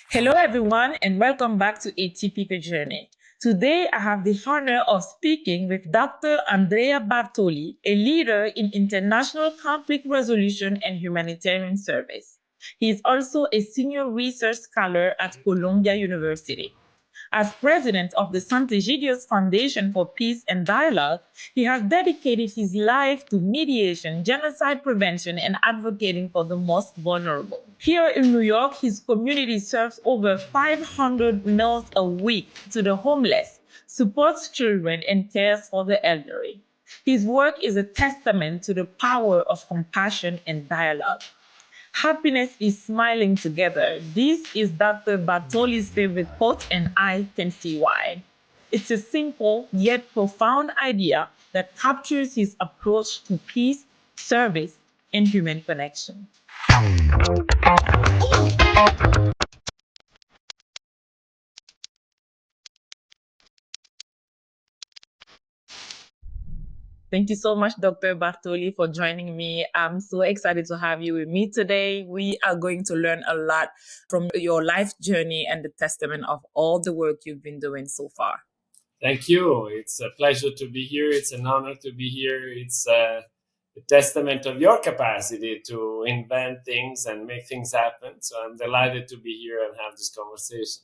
Hello, everyone, and welcome back to Atypical Journey. Today, I have the honor of speaking with Dr. Andrea Bartoli, a leader in international conflict resolution and humanitarian service. He is also a senior research scholar at Columbia University. As president of the Sant'Egidio's Foundation for Peace and Dialogue, he has dedicated his life to mediation, genocide prevention, and advocating for the most vulnerable. Here in New York, his community serves over 500 meals a week to the homeless, supports children, and cares for the elderly. His work is a testament to the power of compassion and dialogue. Happiness is smiling together. This is Dr. Bartoli's favorite quote, and I can see why. It's a simple yet profound idea that captures his approach to peace, service, and human connection. Thank you so much, Dr. Bartoli, for joining me. I'm so excited to have you with me today. We are going to learn a lot from your life journey and the testament of all the work you've been doing so far. Thank you. It's a pleasure to be here. It's an honor to be here. It's a testament of your capacity to invent things and make things happen. So I'm delighted to be here and have this conversation.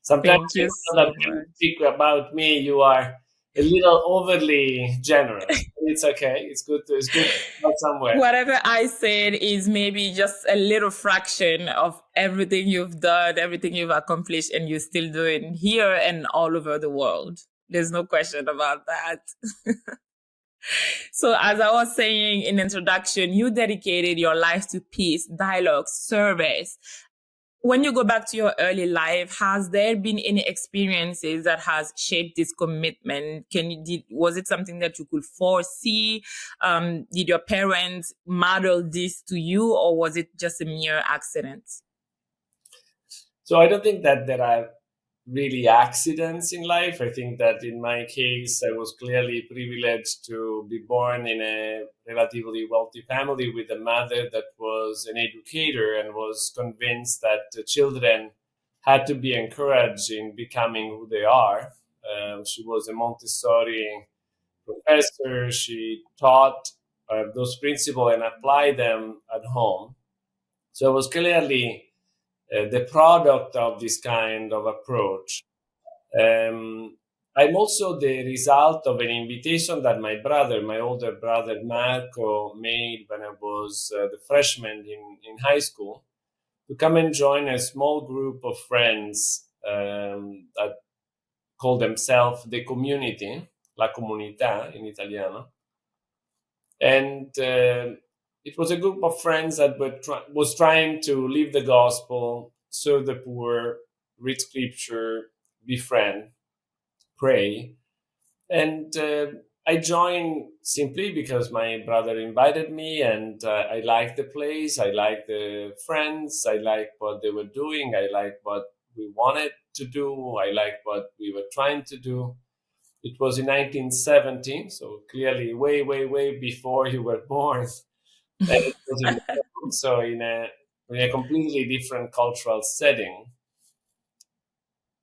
Sometimes Thank I you feel that so when you much. speak about me, you are a little overly generous. It's okay. It's good to start somewhere. Whatever I said is maybe just a little fraction of everything you've done, everything you've accomplished, and you're still doing here and all over the world. There's no question about that. So, as I was saying in introduction, you dedicated your life to peace, dialogue, service. When you go back to your early life, has there been any experiences that has shaped this commitment? Was it something that you could foresee? Did your parents model this to you, or was it just a mere accident? So I don't think that there are really accidents in life. I think that in my case, I was clearly privileged to be born in a relatively wealthy family with a mother that was an educator and was convinced that the children had to be encouraged in becoming who they are. She was a Montessori professor. She taught those principles and applied them at home. So it was clearly the product of this kind of approach. Um, I'm also the result of an invitation that my older brother Marco, made when I was the freshman in high school to come and join a small group of friends that call themselves the community, la comunità in Italiano. And it was a group of friends that was trying to live the gospel, serve the poor, read scripture, befriend, pray. And I joined simply because my brother invited me, and I liked the place, I liked the friends, I liked what they were doing, I liked what we wanted to do, I liked what we were trying to do. It was in 1917, so clearly way, way, way before you were born. And it was so in a completely different cultural setting.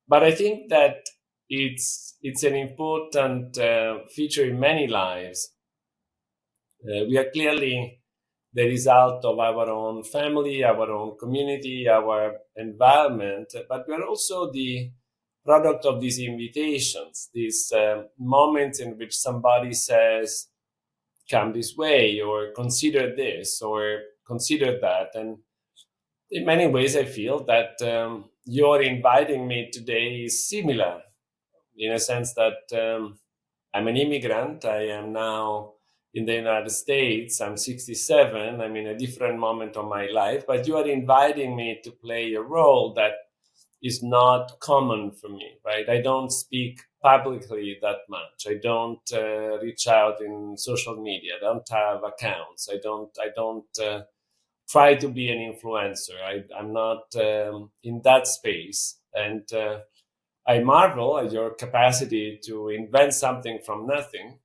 But I think that it's an important feature in many lives. We are clearly the result of our own family, our own community, our environment, but we are also the product of these invitations, these moments in which somebody says, come this way, or consider this, or consider that. And in many ways, I feel that your inviting me today is similar in a sense that I'm an immigrant. I am now in the United States. I'm 67. I'm in a different moment of my life, but you are inviting me to play a role that is not common for me, right? I don't speak publicly that much. I don't reach out in social media. I don't have accounts. I don't try to be an influencer. I'm not in that space. And I marvel at your capacity to invent something from nothing.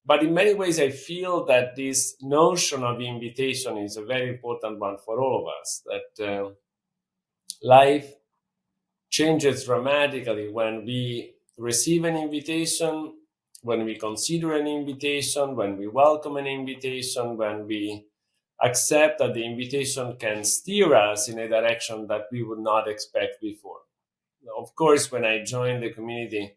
But in many ways, I feel that this notion of invitation is a very important one for all of us. That life changes dramatically when we receive an invitation, when we consider an invitation, when we welcome an invitation, when we accept that the invitation can steer us in a direction that we would not expect before. Of course, when I joined the community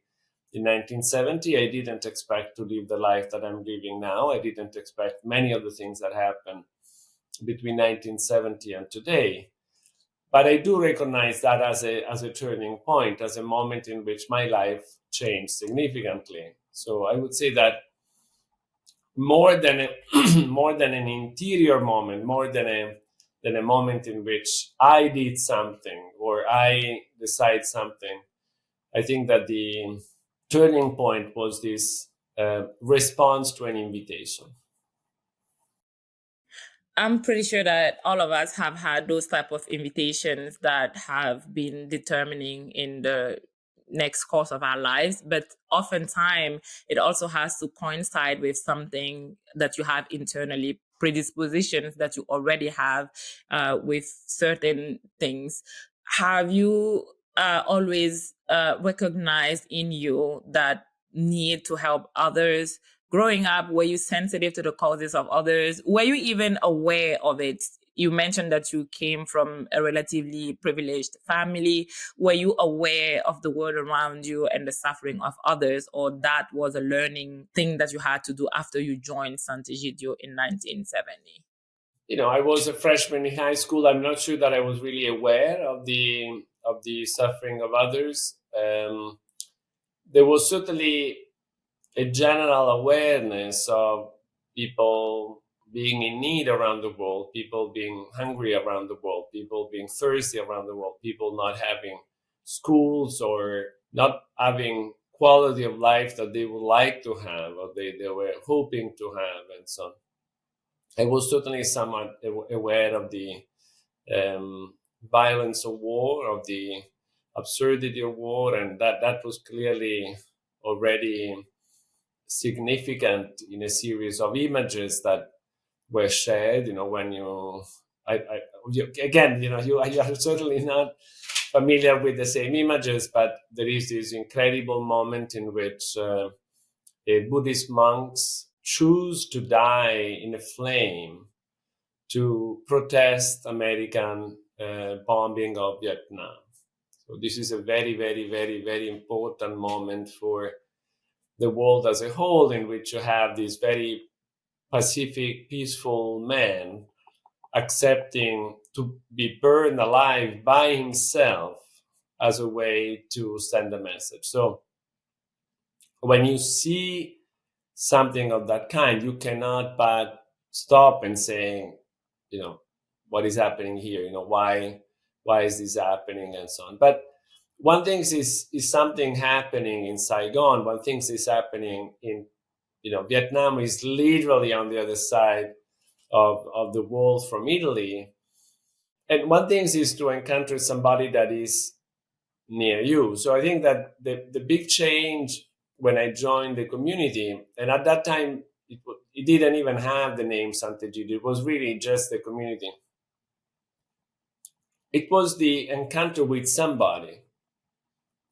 in 1970, I didn't expect to live the life that I'm living now. I didn't expect many of the things that happened between 1970 and today. But I do recognize that as a turning point, as a moment in which my life changed significantly. So I would say that more than more than an interior moment, more than a moment in which I did something or I decide something, I think that the turning point was this response to an invitation. I'm pretty sure that all of us have had those type of invitations that have been determining in the next course of our lives, but oftentimes it also has to coincide with something that you have internally, predispositions that you already have with certain things. Have you always recognized in you that need to help others? Growing up, were you sensitive to the causes of others? Were you even aware of it? You mentioned that you came from a relatively privileged family. Were you aware of the world around you and the suffering of others, or that was a learning thing that you had to do after you joined Sant'Egidio in 1970? I was a freshman in high school. I'm not sure that I was really aware of the suffering of others. There was certainly a general awareness of people being in need around the world, people being hungry around the world, people being thirsty around the world, people not having schools or not having quality of life that they would like to have or they were hoping to have, and so on. I was certainly somewhat aware of the violence of war, of the absurdity of war, and that was clearly already significant in a series of images that were shared. When again, you are certainly not familiar with the same images, but there is this incredible moment in which Buddhist monks choose to die in a flame to protest American bombing of Vietnam. So this is a very, very, very, very important moment for the world as a whole, in which you have this very pacific, peaceful man accepting to be burned alive by himself as a way to send a message. So when you see something of that kind, you cannot but stop and say, what is happening here? Why is this happening, and so on. But one thing is something happening in Saigon. One thing is happening in Vietnam is literally on the other side of the world from Italy. And one thing is to encounter somebody that is near you. So I think that the big change when I joined the community, and at that time it didn't even have the name Sant'Egidio, it was really just the community. It was the encounter with somebody,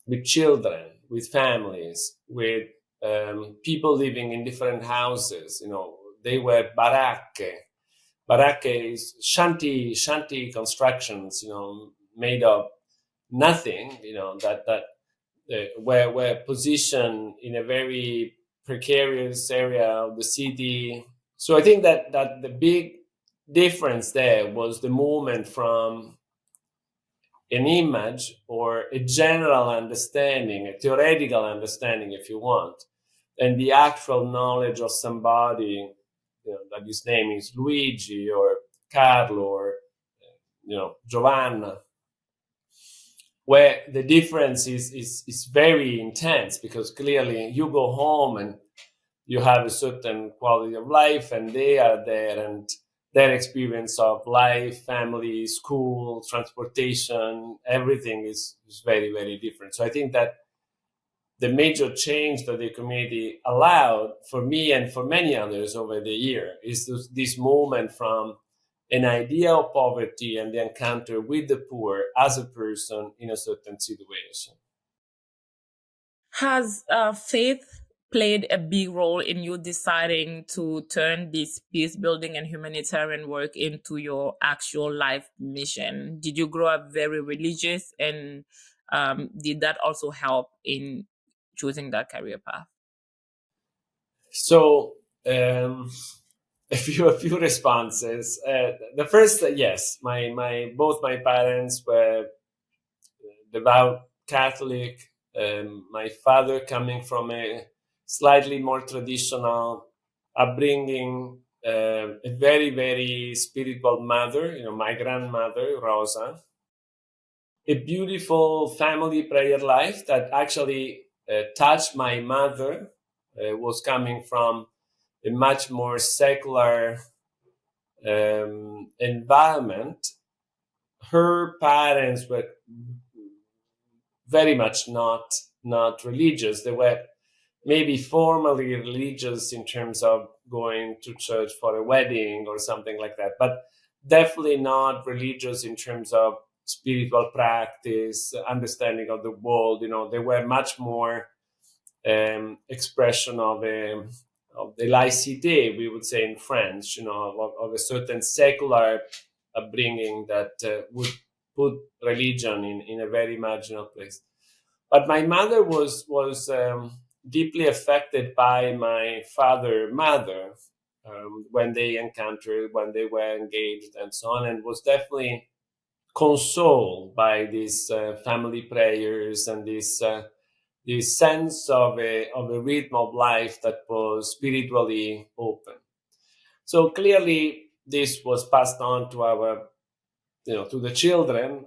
with children, with families, with people living in different houses. They were baracche. Baracche is shanty constructions, made of nothing, that were positioned in a very precarious area of the city. So I think that the big difference there was the movement from an image or a general understanding, a theoretical understanding, if you want, and the actual knowledge of somebody, that his name is Luigi or Carlo or Giovanna, where the difference is very intense, because clearly you go home and you have a certain quality of life, and they are there, and their experience of life, family, school, transportation, everything is very, very different. So I think that the major change that the community allowed for me and for many others over the year is this movement from an idea of poverty and the encounter with the poor as a person in a certain situation. Has faith played a big role in you deciding to turn this peace building and humanitarian work into your actual life mission? Did you grow up very religious, and did that also help in choosing that career path? So, a few responses. The first, yes, my both my parents were devout Catholic. My father coming from a slightly more traditional upbringing, a very very spiritual mother. My grandmother Rosa, a beautiful family prayer life that actually touched my mother. Was coming from a much more secular environment. Her parents were very much not religious. They were maybe formally religious in terms of going to church for a wedding or something like that, but definitely not religious in terms of spiritual practice, understanding of the world. They were much more expression of the laïcité, we would say in French, of a certain secular upbringing that would put religion in a very marginal place. But my mother was deeply affected by my mother, when they were engaged and so on, and was definitely consoled by these family prayers and this sense of a rhythm of life that was spiritually open. So clearly, this was passed on to to the children.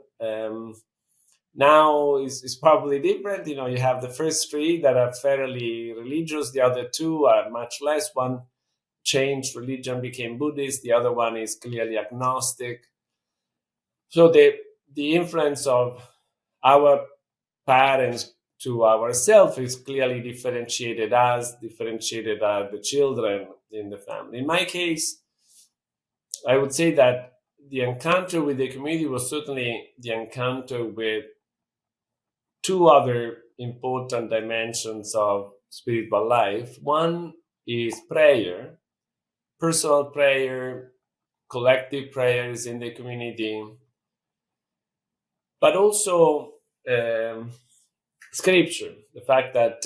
Now is probably different. You have the first three that are fairly religious. The other two are much less. One changed religion, became Buddhist. The other one is clearly agnostic. So the influence of our parents to ourselves is clearly differentiated as the children in the family. In my case, I would say that the encounter with the community was certainly the encounter with two other important dimensions of spiritual life. One is prayer, personal prayer, collective prayers in the community, but also um, scripture. The fact that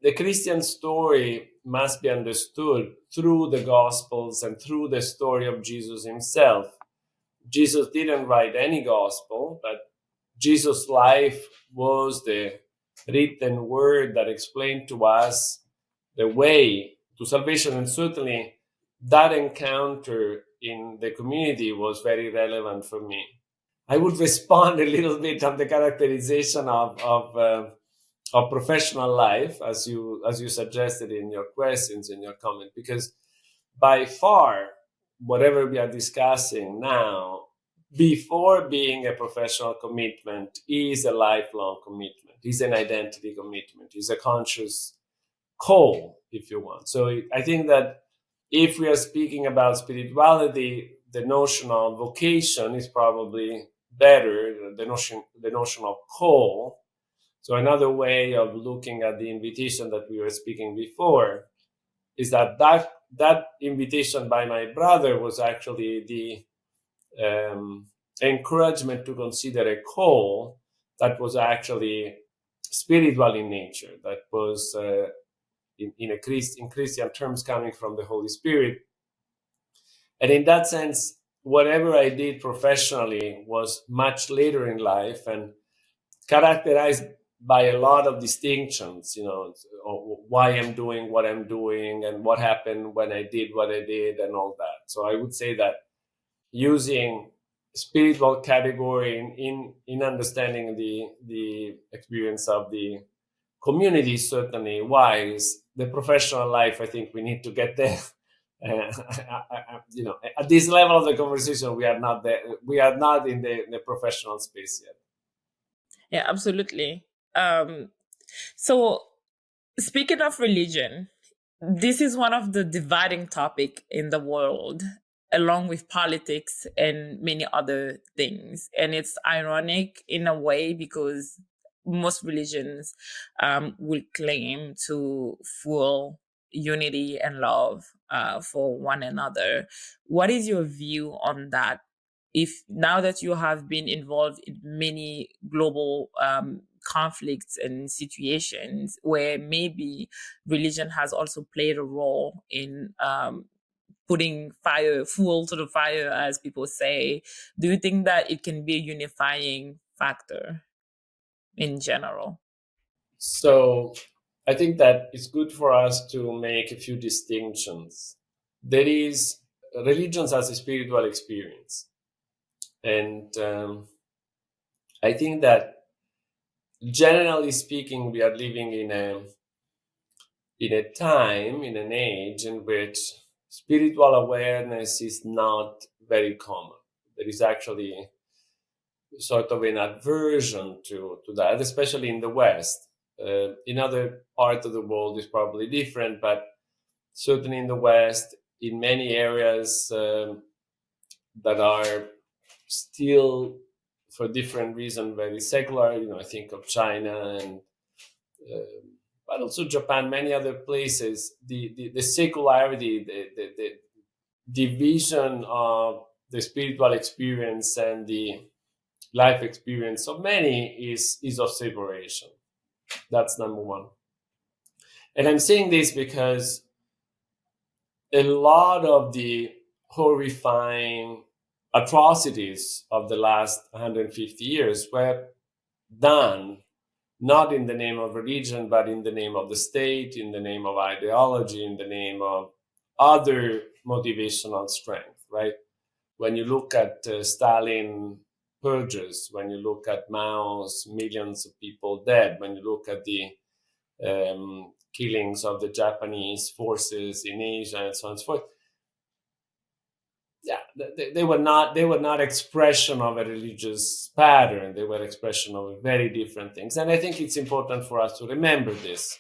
the Christian story must be understood through the Gospels and through the story of Jesus himself. Jesus didn't write any gospel, but Jesus' life was the written word that explained to us the way to salvation. And certainly that encounter in the community was very relevant for me. I would respond a little bit on the characterization of professional life, as you suggested in your questions, in your comment, because by far, whatever we are discussing now, before being a professional commitment, is a lifelong commitment, is an identity commitment, is a conscious call, if you want. So I think that if we are speaking about spirituality, the notion of vocation is probably better. The notion of call. So another way of looking at the invitation that we were speaking before is that invitation by my brother was actually the encouragement to consider a call that was actually spiritual in nature, that was in Christian terms coming from the Holy Spirit. And in that sense, whatever I did professionally was much later in life and characterized by a lot of distinctions, why I'm doing what I'm doing and what happened when I did what I did and all that. So I would say that using spiritual category in understanding the experience of the community is certainly wise. The professional life, I think we need to get there. At this level of the conversation, we are not there. We are not in the professional space yet. Yeah, absolutely. So speaking of religion, this is one of the dividing topic in the world. along with politics and many other things. And it's ironic in a way because most religions will claim to full unity and love for one another. What is your view on that? If now that you have been involved in many global conflicts and situations where maybe religion has also played a role in putting fuel to the fire, as people say, do you think that it can be a unifying factor in general? So I think that it's good for us to make a few distinctions. There is religions as a spiritual experience. And I think that generally speaking, we are living in a time, in an age in which spiritual awareness is not very common. There is actually sort of an aversion to that, especially in the West. In other parts of the world, it's probably different, but certainly in the West, in many areas that are still, for different reasons, very secular. I think of China and but also Japan, many other places. The secularity, the division of the spiritual experience and the life experience of many is of separation. That's number one. And I'm saying this because a lot of the horrifying atrocities of the last 150 years were done not in the name of religion, but in the name of the state, in the name of ideology, in the name of other motivational strength, right? When you look at Stalin purges, when you look at Mao's millions of people dead, when you look at the killings of the Japanese forces in Asia and so on and so forth, yeah, they were not expression of a religious pattern. They were expression of very different things. And I think it's important for us to remember this.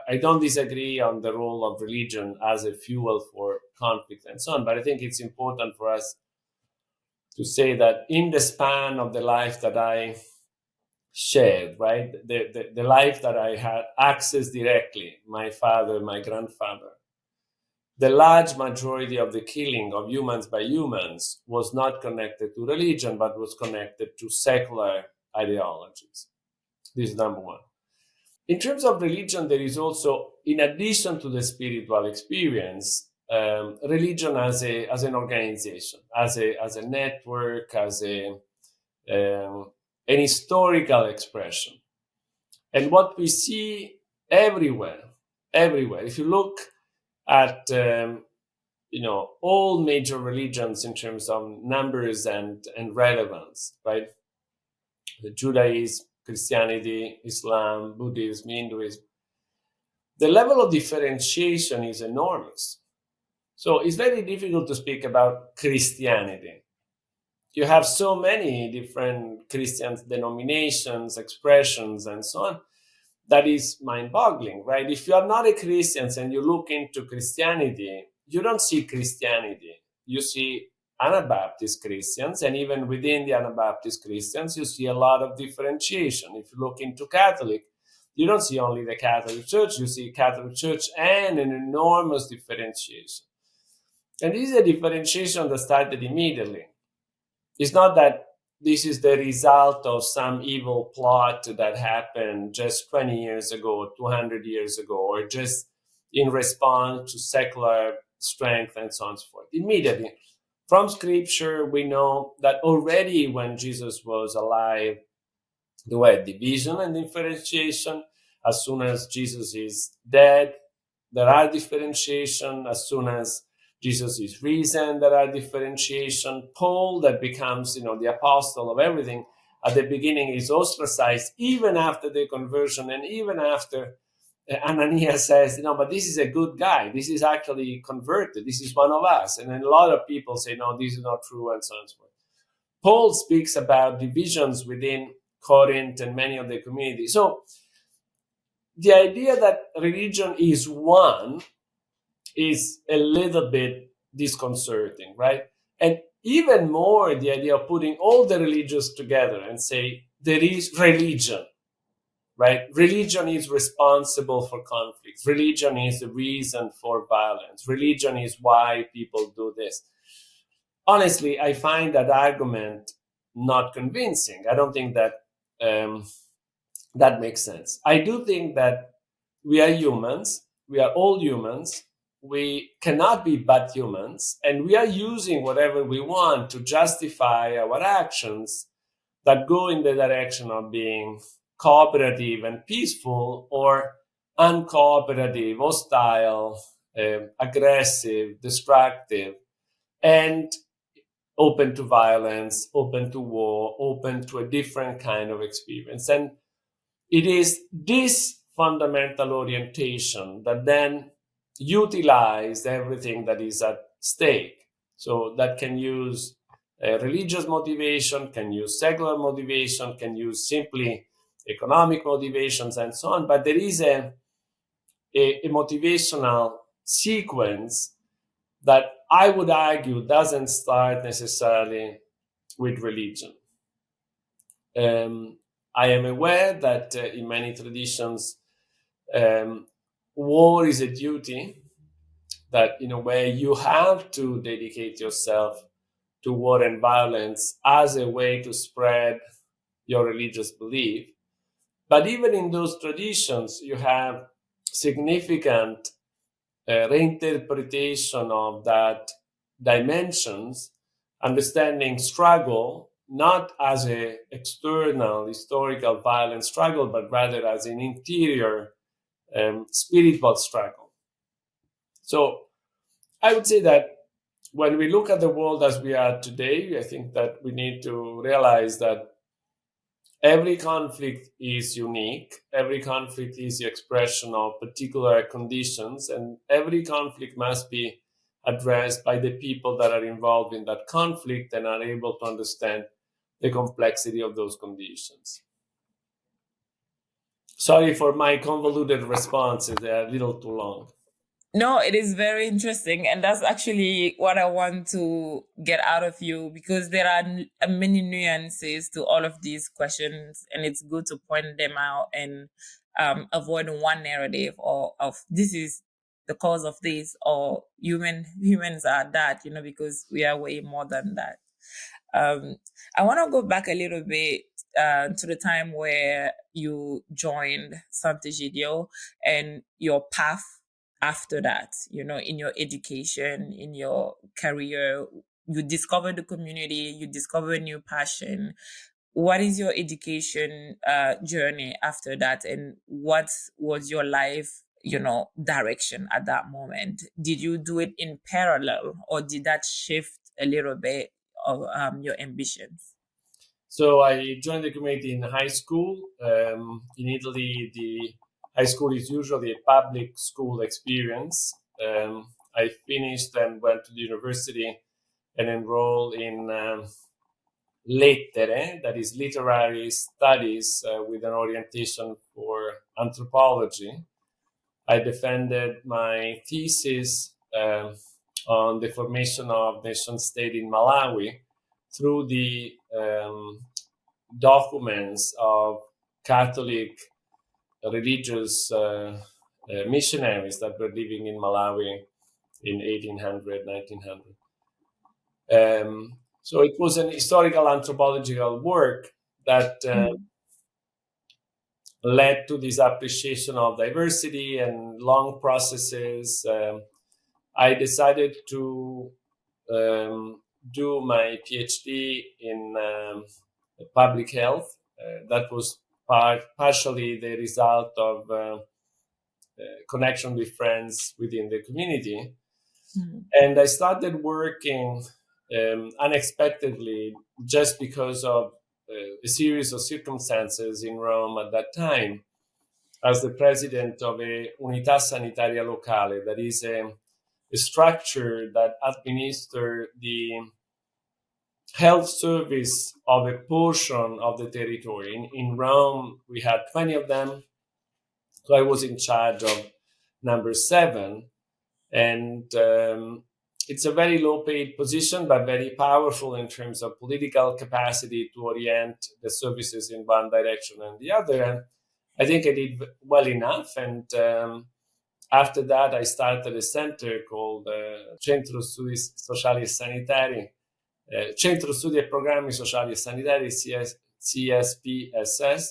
I don't disagree on the role of religion as a fuel for conflict and so on, but I think it's important for us to say that in the span of the life that I shared, right, the life that I had access directly, my father, my grandfather, the large majority of the killing of humans by humans was not connected to religion, but was connected to secular ideologies. This is number one. In terms of religion, there is also, in addition to the spiritual experience, religion as an organization, as a network, as an historical expression. And what we see everywhere, if you look at all major religions in terms of numbers and relevance, right? Judaism, Christianity, Islam, Buddhism, Hinduism. The level of differentiation is enormous. So it's very difficult to speak about Christianity. You have so many different Christian denominations, expressions, and so on. That is mind-boggling, right? If you are not a Christian and you look into Christianity, you don't see Christianity. You see Anabaptist Christians, and even within the Anabaptist Christians, you see a lot of differentiation. If you look into Catholic, you don't see only the Catholic Church, you see Catholic Church and an enormous differentiation. And this is a differentiation that started immediately. It's not that this is the result of some evil plot that happened just 20 years ago, 200 years ago, or just in response to secular strength and so on and so forth. Immediately, from scripture, we know that already when Jesus was alive, there were division and differentiation. As soon as Jesus is dead, there are differentiation. As soon as Jesus is risen, there are differentiation. Paul, that becomes, the apostle of everything, at the beginning is ostracized, even after the conversion, and even after Ananias says, but this is a good guy. This is actually converted. This is one of us. And then a lot of people say, no, this is not true, and so on and so forth. Paul speaks about divisions within Corinth and many of the communities. So the idea that religion is one is a little bit disconcerting, right? And even more, the idea of putting all the religions together and say there is religion, right? Religion is responsible for conflicts. Religion is the reason for violence. Religion is why people do this. Honestly, I find that argument not convincing. I don't think that um, that makes sense. I do think that we are humans. We are all humans. We cannot be bad humans, and we are using whatever we want to justify our actions that go in the direction of being cooperative and peaceful, or uncooperative, hostile, aggressive, destructive, and open to violence, open to war, open to a different kind of experience. And it is this fundamental orientation that then utilize everything that is at stake. So that can use religious motivation, can use secular motivation, can use simply economic motivations, and so on. But there is a motivational sequence that I would argue doesn't start necessarily with religion. I am aware that in many traditions, war is a duty, that in a way you have to dedicate yourself to war and violence as a way to spread your religious belief. But even in those traditions, you have significant reinterpretation of that dimensions, understanding struggle not as an external historical violent struggle, but rather as an interior spiritual struggle. So I would say that when we look at the world as we are today, I think that we need to realize that every conflict is unique. Every conflict is the expression of particular conditions, and every conflict must be addressed by the people that are involved in that conflict and are able to understand the complexity of those conditions. Sorry for my convoluted responses, they are a little too long. No, it is very interesting. And that's actually what I want to get out of you, because there are many nuances to all of these questions. And it's good to point them out and avoid one narrative or of this is the cause of this, or humans are that, because we are way more than that. Um, I want to go back a little bit to the time where you joined Sant'Egidio and your path after that, in your education, in your career. You discover the community, you discover a new passion. What is your education journey after that, and what was your life direction at that moment? Did you do it in parallel, or did that shift a little bit of your ambitions? So I joined the community in high school. In Italy, the high school is usually a public school experience. I finished and went to the university and enrolled in lettere, that is literary studies, with an orientation for anthropology. I defended my thesis on the formation of nation state in Malawi through the documents of Catholic religious missionaries that were living in Malawi in 1800, 1900. So it was an historical anthropological work that led to this appreciation of diversity and long processes. I decided to do my PhD in public health. That was partially the result of connection with friends within the community. And I started working unexpectedly, just because of a series of circumstances in Rome at that time, as the president of a unità sanitaria locale, that is a structure that administers the health service of a portion of the territory. In Rome, we had 20 of them. So I was in charge of number 7. And it's a very low paid position, but very powerful in terms of political capacity to orient the services in one direction and the other. And I think I did well enough. And after that, I started a center called Centro Studi Sociali e Sanitari, Centro Studi e Programmi Sociali e Sanitari, CSPSS,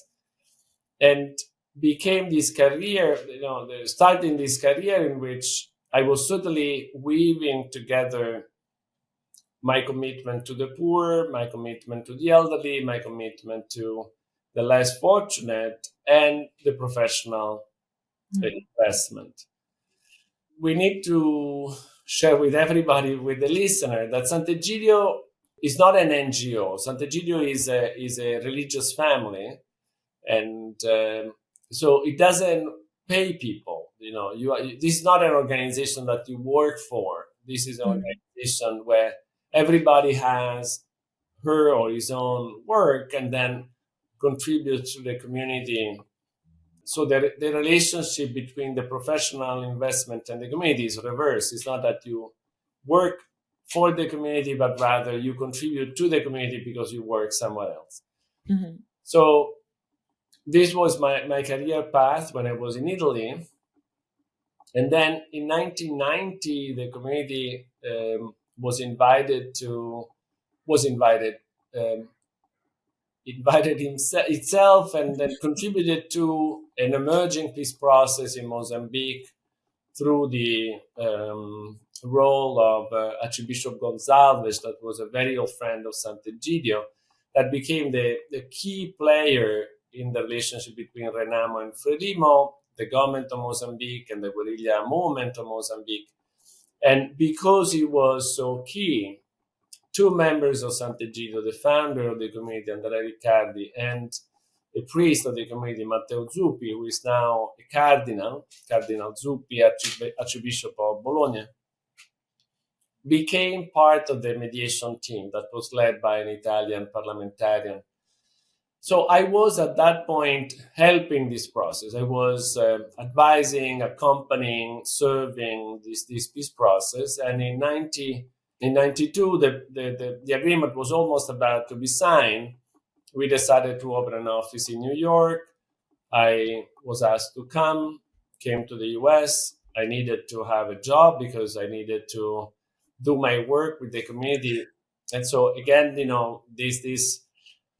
and became this career, starting this career in which I was certainly weaving together my commitment to the poor, my commitment to the elderly, my commitment to the less fortunate, and the professional investment. We need to share with everybody, with the listener, that Sant'Egidio is not an NGO. Sant'Egidio is a religious family, and so it doesn't pay people. This is not an organization that you work for. This is an organization where everybody has her or his own work and then contributes to the community. So the relationship between the professional investment and the community is reverse. It's not that you work for the community, but rather you contribute to the community because you work somewhere else. Mm-hmm. So this was my career path when I was in Italy. And then in 1990, the community invited itself and then contributed to an emerging peace process in Mozambique through the role of Archbishop Gonzalez, that was a very old friend of Sant'Egidio, that became the key player in the relationship between Renamo and Frelimo, the government of Mozambique and the guerrilla movement of Mozambique. And because he was so key, two members of Sant'Egidio, the founder of the community, Andrea Riccardi, and a priest of the community, Matteo Zuppi, who is now a cardinal, Cardinal Zuppi, Archbishop of Bologna, became part of the mediation team that was led by an Italian parliamentarian. So I was at that point helping this process. I was advising, accompanying, serving this peace process. And in 92, the agreement was almost about to be signed. We decided to open an office in New York. I was asked to came to the US. I needed to have a job because I needed to do my work with the community. And so again, this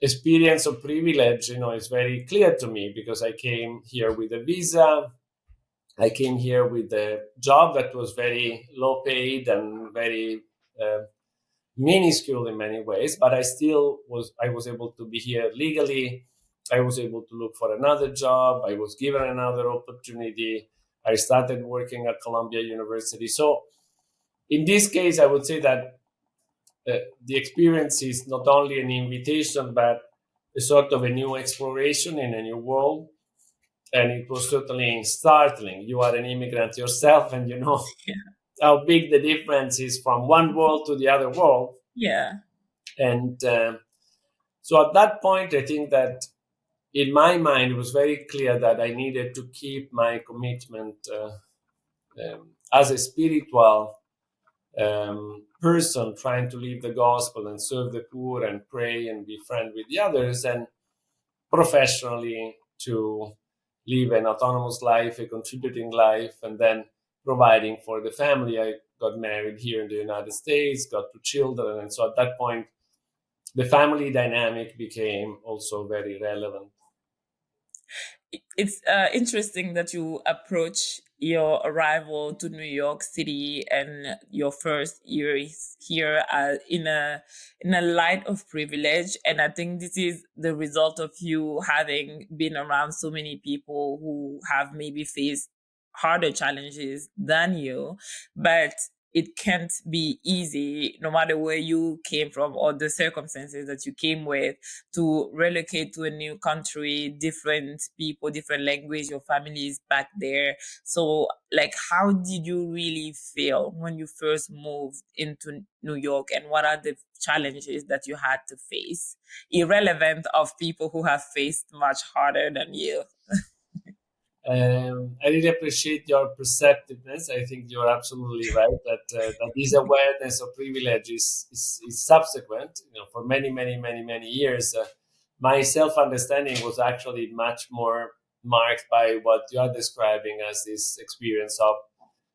experience of privilege, is very clear to me because I came here with a visa. I came here with a job that was very low paid and very minuscule in many ways, but I was able to be here legally. I was able to look for another job. I was given another opportunity. I started working at Columbia University. So in this case, I would say that the experience is not only an invitation, but a sort of a new exploration in a new world. And it was certainly startling. You are an immigrant yourself, and you know how big the difference is from one world to the other world. Yeah. And so at that point, I think that in my mind, it was very clear that I needed to keep my commitment as a spiritual person trying to live the gospel and serve the poor and pray and be friend with the others, and professionally to live an autonomous life, a contributing life, and then providing for the family. I got married here in the United States, got two children, and so at that point, the family dynamic became also very relevant. It's interesting that you approach your arrival to New York City and your first years here in a light of privilege, and I think this is the result of you having been around so many people who have maybe faced harder challenges than you, but it can't be easy, no matter where you came from or the circumstances that you came with, to relocate to a new country, different people, different language, your family is back there. So, like, how did you really feel when you first moved into New York, and what are the challenges that you had to face, irrelevant of people who have faced much harder than you? I really appreciate your perceptiveness. I think you're absolutely right that this awareness of privilege is subsequent. For many years, my self understanding was actually much more marked by what you are describing as this experience of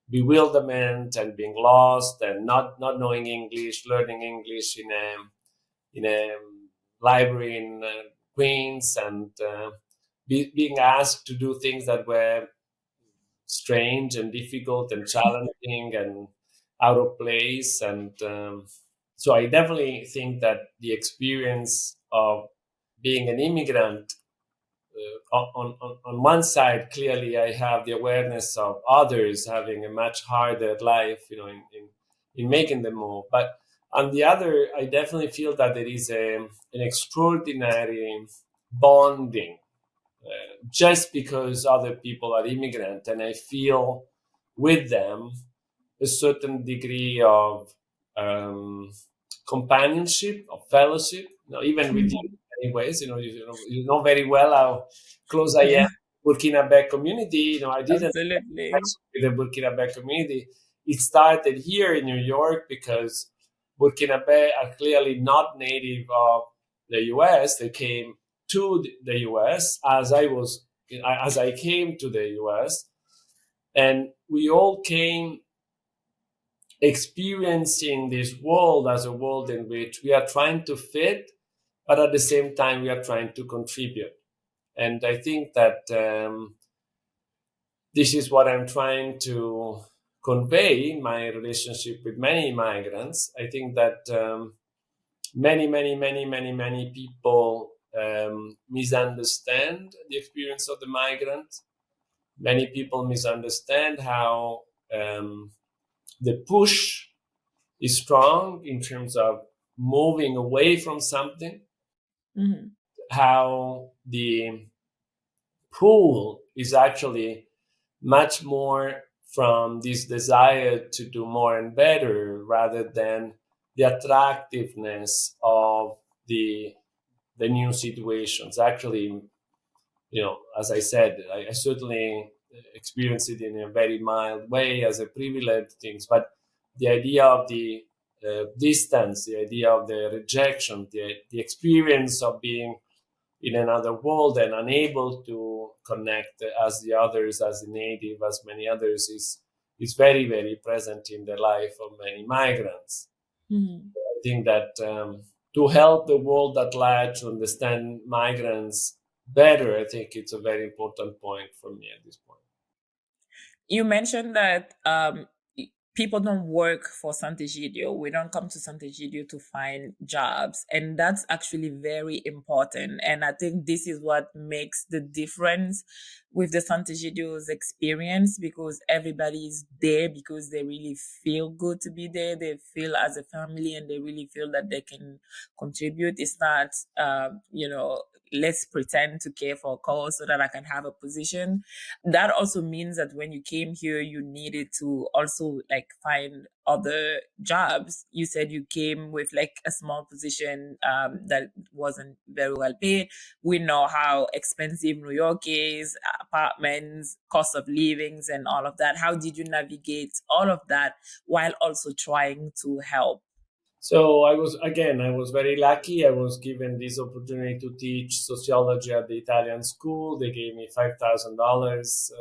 bewilderment and being lost and not knowing English, learning English in a library in Queens, and being asked to do things that were strange and difficult and challenging and out of place. And so I definitely think that the experience of being an immigrant, on one side, clearly I have the awareness of others having a much harder life, in making the move. But on the other, I definitely feel that there is an extraordinary bonding, just because other people are immigrant, and I feel with them a certain degree of um, companionship, of fellowship. Even with you, Mhm. in many ways, you know very well how close I am Yeah, to Burkina community. I didn't absolutely. connection with the Burkina community. It started here in New York because Burkina are clearly not native of the U.S. They came to the U.S. as I came to the U.S., and we all came experiencing this world as a world in which we are trying to fit, but at the same time we are trying to contribute. And I think that this is what I'm trying to convey in my relationship with many migrants. I think that many people misunderstand the experience of the migrant. Many people misunderstand how the push is strong in terms of moving away from something, Mhm. how the pull is actually much more from this desire to do more and better rather than the attractiveness of the new situations. Actually, as I said, I certainly experience it in a very mild way as a privilege things, but the idea of the distance, the idea of the rejection, the experience of being in another world and unable to connect as the others, as the native, as many others, is very, very present in the life of many migrants. Mhm. I think that to help the world at large to understand migrants better, I think it's a very important point for me at this point. You mentioned that people don't work for Sant'Egidio. We don't come to Sant'Egidio to find jobs. And that's actually very important. And I think this is what makes the difference with the Sant'Egidio's experience, because everybody is there because they really feel good to be there. They feel as a family and they really feel that they can contribute. It's not, let's pretend to care for a cause so that I can have a position. That also means that when you came here, you needed to also like find other jobs. You said you came with like a small position that wasn't very well paid. We know how expensive New York is, apartments, cost of livings, and all of that. How did you navigate all of that while also trying to help? So I was very lucky. I was given this opportunity to teach sociology at the Italian school. They gave me $5,000.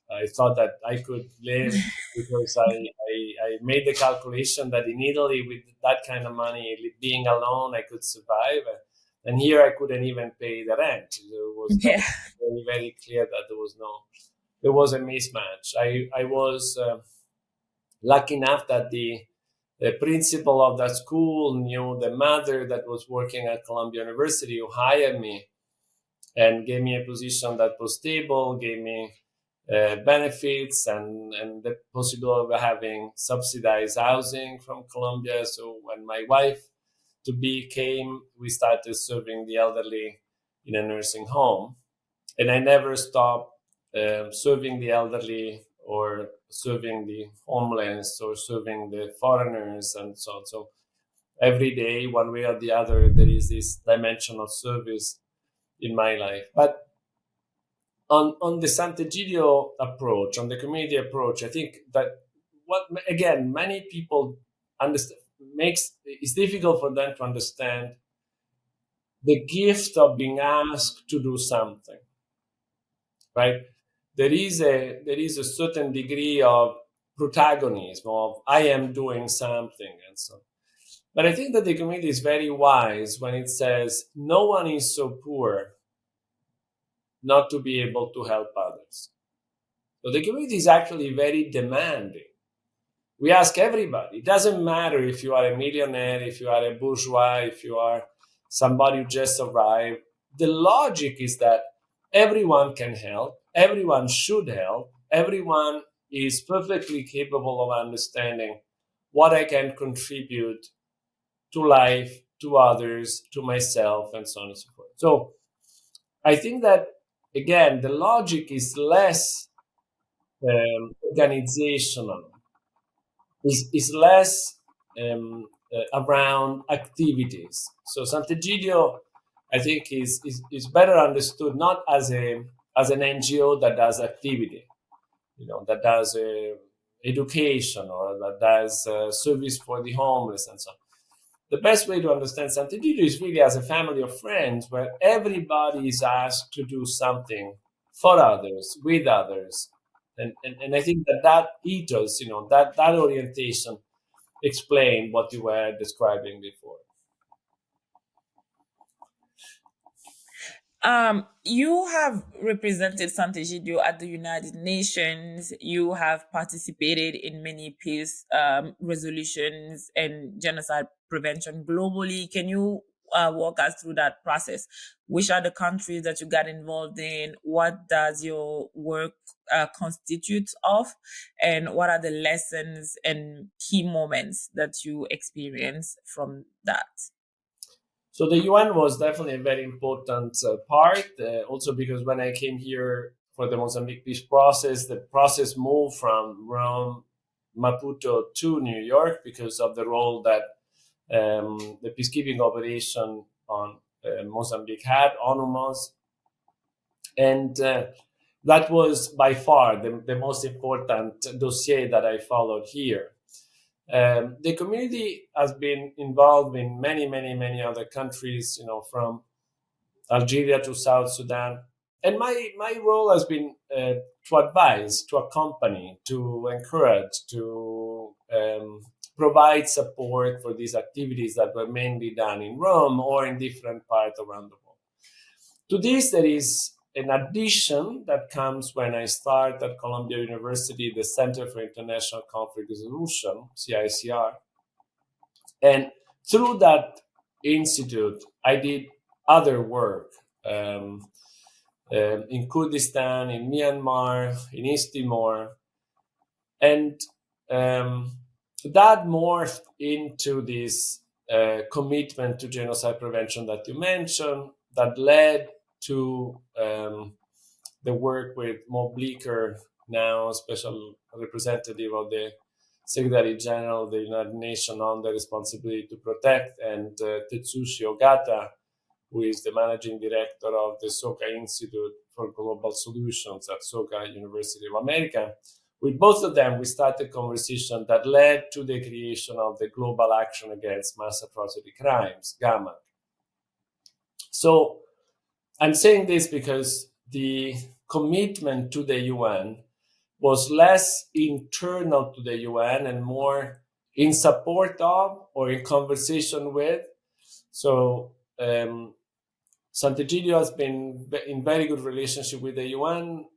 I thought that I could live because I made the calculation that in Italy, with that kind of money, being alone, I could survive. And here I couldn't even pay the rent. That Yeah. was very, very clear that there was a mismatch. I was lucky enough that the principal of that school knew the mother that was working at Columbia University, who hired me and gave me a position that was stable, gave me benefits and the possibility of having subsidized housing from Columbia. So when my wife to be came, we started serving the elderly in a nursing home, and I never stopped serving the elderly or serving the homeless or serving the foreigners and so on. So every day, one way or the other, there is this dimension of service in my life. But On the Sant'Egidio approach, on the community approach, I think that what again many people understand makes it's difficult for them to understand the gift of being asked to do something, right? There is a certain degree of protagonism of I am doing something and so on. But I think that the community is very wise when it says no one is so poor not to be able to help others. So the community is actually very demanding. We ask everybody. It doesn't matter if you are a millionaire, if you are a bourgeois, if you are somebody who just arrived. The logic is that everyone can help, everyone should help, everyone is perfectly capable of understanding what I can contribute to life, to others, to myself, and so on and so forth. So I think that, again, the logic is less organizational, is less around activities. So Sant'Egidio, I think, is better understood not as an NGO that does activity, that does education or that does service for the homeless and so on. The best way to understand Sant'Egidio is really as a family of friends where everybody is asked to do something for others, with others. And I think that ethos, that orientation explain what you were describing before. You have represented Sant'Egidio at the United Nations. You have participated in many peace resolutions and genocide prevention globally. Can you walk us through that process? Which are the countries that you got involved in? What does your work constitute of? And what are the lessons and key moments that you experience from that? So the UN was definitely a very important part, also because when I came here for the Mozambique peace process, the process moved from Rome, Maputo to New York because of the role that the peacekeeping operation on Mozambique had on UMOS. And that was by far the most important dossier that I followed here. The community has been involved in many, many, many other countries, from Algeria to South Sudan. And my role has been to advise, to accompany, to encourage, to provide support for these activities that were mainly done in Rome or in different parts around the world. To this, there is an addition that comes when I start at Columbia University, the Center for International Conflict Resolution, CICR. And through that institute, I did other work in Kurdistan, in Myanmar, in East Timor. And that morphed into this commitment to genocide prevention that you mentioned, that led to the work with Mo Bleeker, now special representative of the Secretary General of the United Nations on the responsibility to protect, and Tetsushi Ogata, who is the managing director of the Soka Institute for Global Solutions at Soka University of America. With both of them, we started a conversation that led to the creation of the Global Action Against Mass Atrocity Crimes, GAMA. So I'm saying this because the commitment to the UN was less internal to the UN and more in support of or in conversation with. So Sant'Egidio has been in very good relationship with the UN,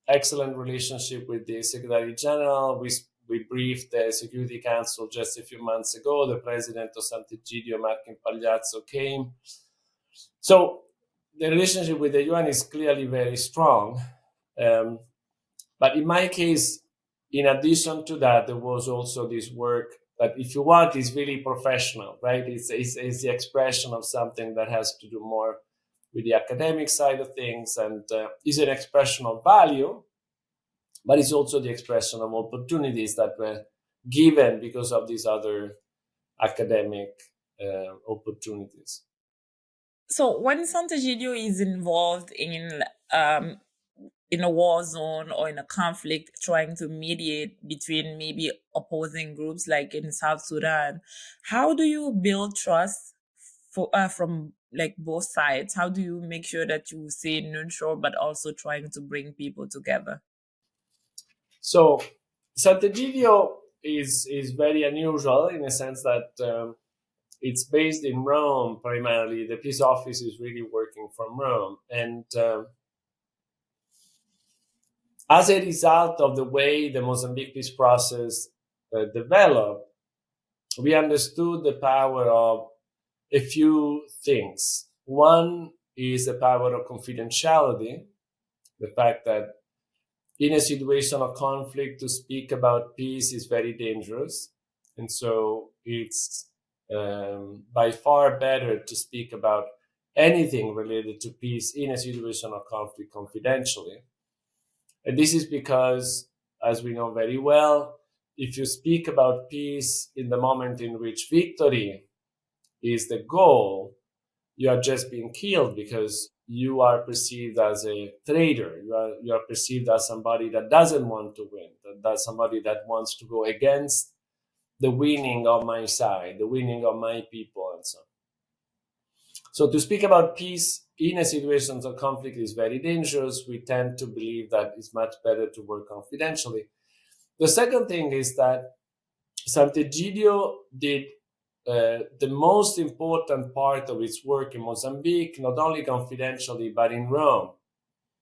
excellent relationship with the Secretary General. We briefed the Security Council just a few months ago. The president of Sant'Egidio, Marco Impagliazzo, came. So the relationship with the UN is clearly very strong. But in my case, in addition to that, there was also this work that, if you want, is really professional, right? It's the expression of something that has to do more with the academic side of things, and is an expression of value, but it's also the expression of opportunities that were given because of these other academic opportunities. So when Sant'Egidio is involved in in a war zone or in a conflict trying to mediate between maybe opposing groups like in South Sudan, how do you build trust from like both sides? How do you make sure that you stay neutral but also trying to bring people together? So Sant'Egidio is very unusual in a sense that it's based in Rome primarily. The peace office is really working from Rome, and as a result of the way the Mozambique peace process developed, we understood the power of a few things. One is the power of confidentiality, the fact that in a situation of conflict, to speak about peace is very dangerous. And so it's by far better to speak about anything related to peace in a situation of conflict confidentially. And this is because, as we know very well, if you speak about peace in the moment in which victory is the goal, you are just being killed because you are perceived as a traitor. You are perceived as somebody that doesn't want to win, that's somebody that wants to go against the winning of my side, the winning of my people, and so on. So to speak about peace in a situation of conflict is very dangerous. We tend to believe that it's much better to work confidentially. The second thing is that Sant'Egidio did the most important part of its work in Mozambique, not only confidentially, but in Rome.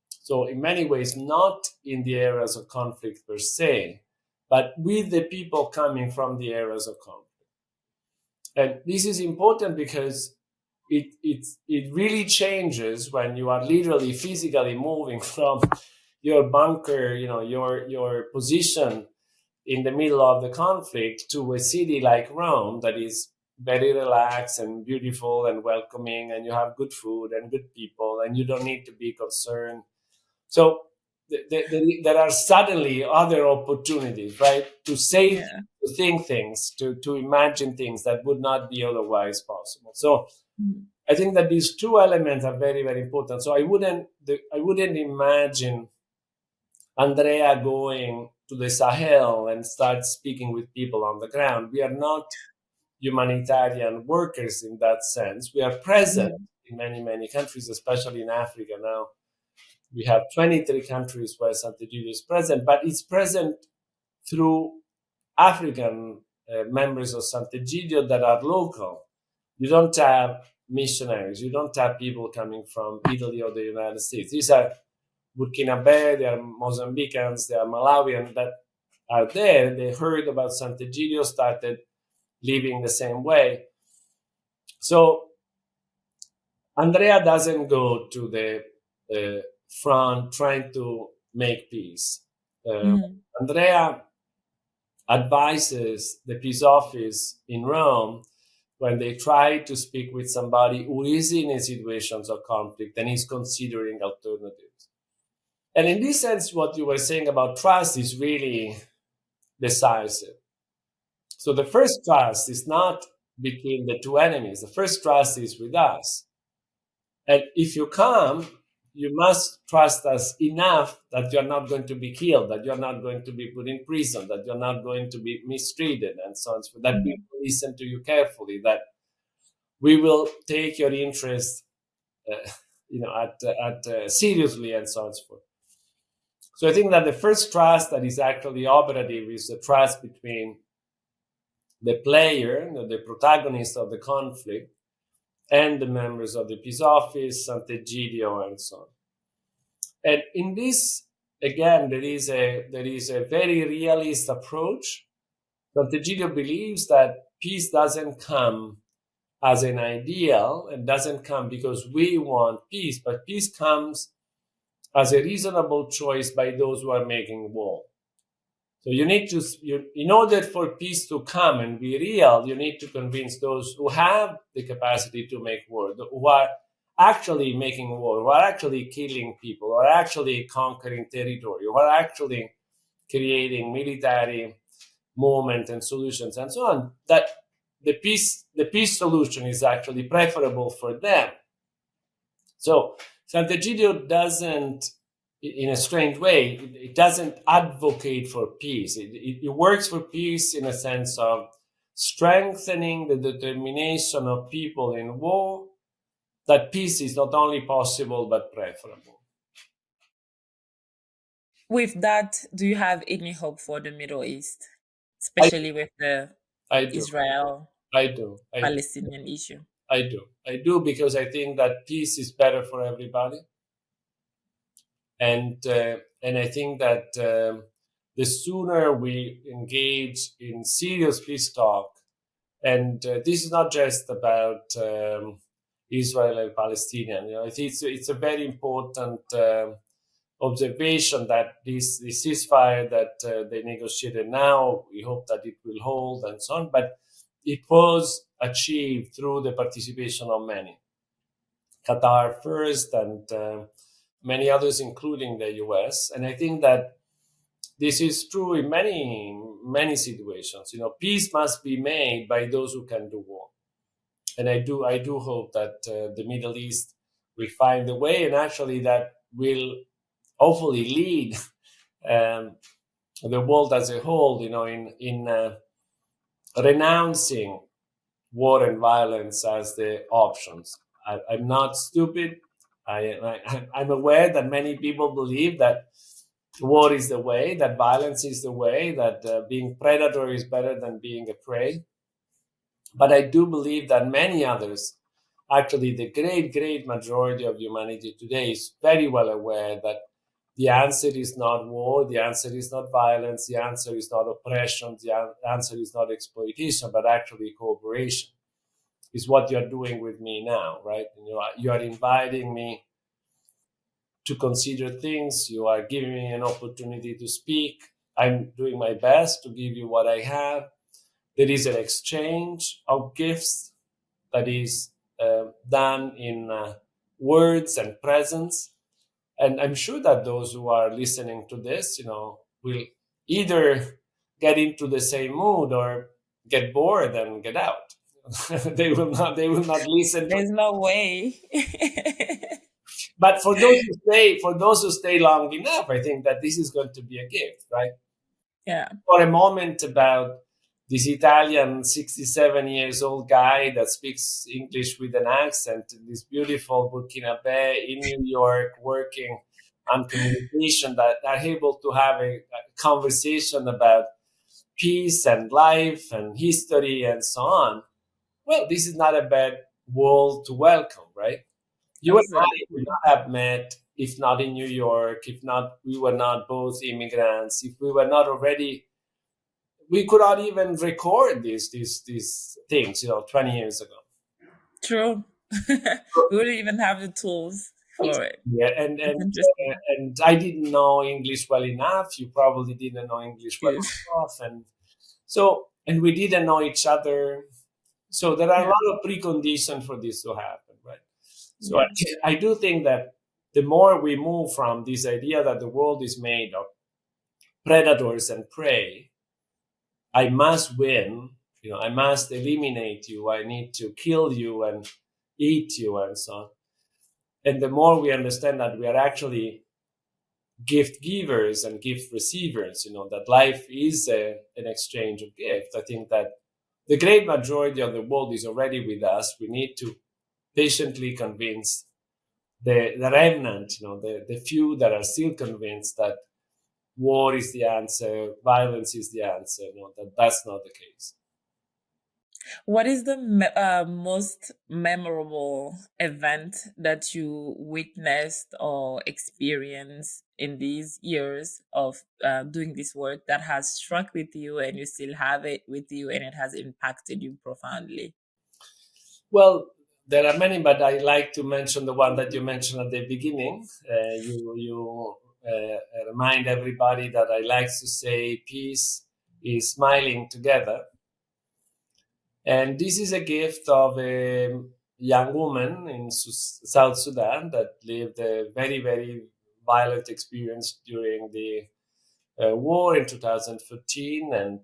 So in many ways, not in the areas of conflict per se, but with the people coming from the areas of conflict. And this is important because it really changes when you are literally physically moving from your bunker, your position in the middle of the conflict, to a city like Rome that is very relaxed and beautiful and welcoming, and you have good food and good people, and you don't need to be concerned. So there are suddenly other opportunities, right? To say, Yeah. to think things, to imagine things that would not be otherwise possible. So Mm. I think that these two elements are very, very important. So I wouldn't imagine Andrea going to the Sahel and start speaking with people on the ground. We are not humanitarian workers in that sense. We are present Mm. in many, many countries, especially in Africa now. We have 23 countries where Sant'Egidio is present, but it's present through African members of Sant'Egidio that are local. You don't have missionaries. You don't have people coming from Italy or the United States. These are Burkinabe, they are Mozambicans, they are Malawians that are there. They heard about Sant'Egidio, started living the same way. So Andrea doesn't go to the front trying to make peace. Mm. Andrea advises the peace office in Rome when they try to speak with somebody who is in a situation of conflict and is considering alternatives. And in this sense, what you were saying about trust is really decisive. So the first trust is not between the two enemies. The first trust is with us. And if you come, you must trust us enough that you're not going to be killed, that you're not going to be put in prison, that you're not going to be mistreated, and so on. So that we Mm. will listen to you carefully, that we will take your interest, uh, at seriously, and so on and so forth. So I think that the first trust that is actually operative is the trust between the player, the protagonist of the conflict, and the members of the peace office, Sant'Egidio, and so on. And in this, again, there is a very realist approach. Sant'Egidio believes that peace doesn't come as an ideal and doesn't come because we want peace, but peace comes as a reasonable choice by those who are making war. So in order for peace to come and be real, you need to convince those who have the capacity to make war, who are actually making war, who are actually killing people, who are actually conquering territory, who are actually creating military movement and solutions and so on, that the peace solution is actually preferable for them. So Sant'Egidio doesn't in a strange way, it doesn't advocate for peace. It works for peace in a sense of strengthening the determination of people in war that peace is not only possible but preferable. With that, do you have any hope for the Middle East, I, especially with the I do. Israel I do. Palestinian issue? I do. I do because I think that peace is better for everybody, and I think that the sooner we engage in serious peace talk, and this is not just about Israel and Palestinian. You know, it's a very important observation that this ceasefire that they negotiated now, we hope that it will hold and so on. But it was achieved through the participation of many. Qatar first, and many others, including the US. And I think that this is true in many situations. You know, peace must be made by those who can do war. And I do hope that the Middle East will find a way, and actually that will hopefully lead the world as a whole, you know, in renouncing war and violence as the options. I'm not stupid. I'm aware that many people believe that war is the way, that violence is the way, that being predator is better than being a prey. But I do believe that many others, actually the great majority of humanity today, is very well aware that the answer is not war, the answer is not violence, the answer is not oppression, the answer is not exploitation, but actually cooperation. Is what you're doing with me now, right? You are inviting me to consider things. You are giving me an opportunity to speak. I'm doing my best to give you what I have. There is an exchange of gifts that is done in words and presence. And I'm sure that those who are listening to this, you know, will either get into the same mood or get bored and get out. They will not. They will not listen to. There's no way. But for those who stay long enough, I think that this is going to be a gift, right? Yeah, For a moment, about this Italian 67 years old guy that speaks English with an accent, this beautiful Burkinabe in New York working on communication, that are able to have a conversation about peace and life and history and so on. Well, this is not a bad world to welcome, right? You and I would absolutely. not have met if not in New York, if not we were not both immigrants, if we were not already, we could not even record these things, you know, 20 years ago. True. We wouldn't even have the tools for it. Yeah, It's interesting. and I didn't know English well enough. You probably didn't know English well Good. enough, and we didn't know each other. So there are a Yeah. lot of preconditions for this to happen, right? So Yeah. I do think that the more we move from this idea that the world is made of predators and prey, I must win, you know, I must eliminate you, I need to kill you and eat you and so on. And the more we understand that we are actually gift givers and gift receivers, you know, that life is an exchange of gifts, I think that the great majority of the world is already with us. We need to patiently convince the remnant, you know, the few that are still convinced that war is the answer, violence is the answer, you know, that that's not the case. What is the most memorable event that you witnessed or experienced in these years of doing this work that has struck with you and you still have it with you and it has impacted you profoundly? Well, there are many, but I like to mention the one that you mentioned at the beginning. You remind everybody that I like to say peace is smiling together. And this is a gift of a young woman in South Sudan that lived a very violent experience during the war in 2014, and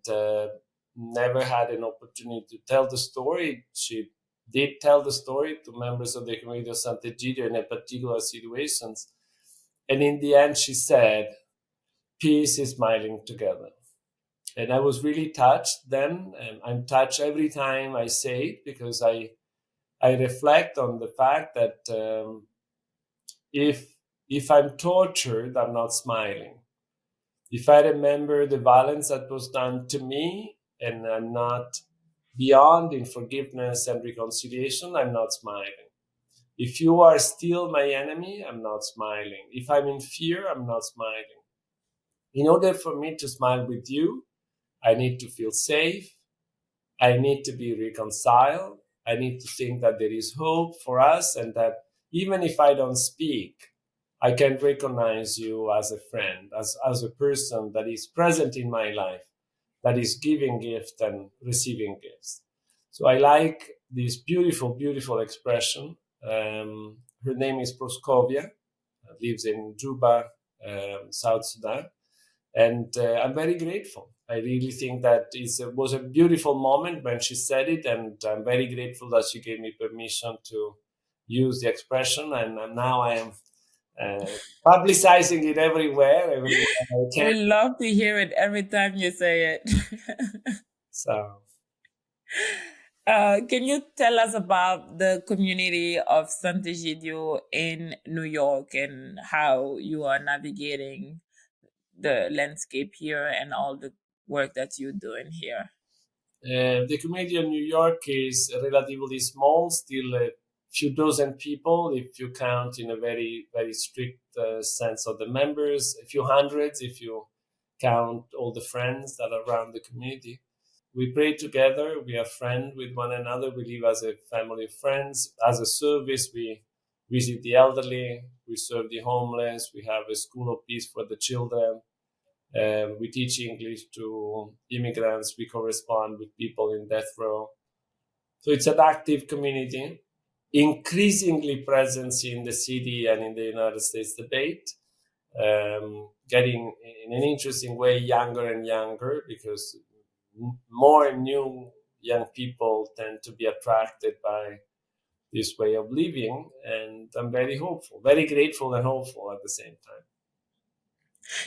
never had an opportunity to tell the story. She did tell the story to members of the community of Sant'Egidio in a particular situations. And in the end, she said, "Peace is smiling together." And I was really touched then, and I'm touched every time I say it, because I reflect on the fact that if I'm tortured, I'm not smiling. If I remember the violence that was done to me, and I'm not beyond in forgiveness and reconciliation, I'm not smiling. If you are still my enemy, I'm not smiling. If I'm in fear, I'm not smiling. In order for me to smile with you, I need to feel safe. I need to be reconciled. I need to think that there is hope for us, and that even if I don't speak, I can recognize you as a friend, as a person that is present in my life, that is giving gift and receiving gifts. So I like this beautiful, beautiful expression. Her name is Proskovia, lives in Juba, South Sudan. And I'm very grateful. I really think that it was a beautiful moment when she said it, and I'm very grateful that she gave me permission to use the expression. And now I am publicizing it everywhere I can. We love to hear it every time you say it. So Can you tell us about the community of Sant'Egidio in New York and how you are navigating the landscape here and all the work that you're doing here? the community of New York is relatively small, still a few dozen people if you count in a very, very strict sense of the members, a few hundreds if you count all the friends that are around the community. We pray together, we are friends with one another, we live as a family of friends. As a service, we visit the elderly, we serve the homeless, we have a school of peace for the children. We teach English to immigrants. We correspond with people in death row. So it's an active community, increasingly presence in the city and in the United States debate, getting in an interesting way younger and younger, because more new young people tend to be attracted by this way of living. And I'm very hopeful, very grateful and hopeful at the same time.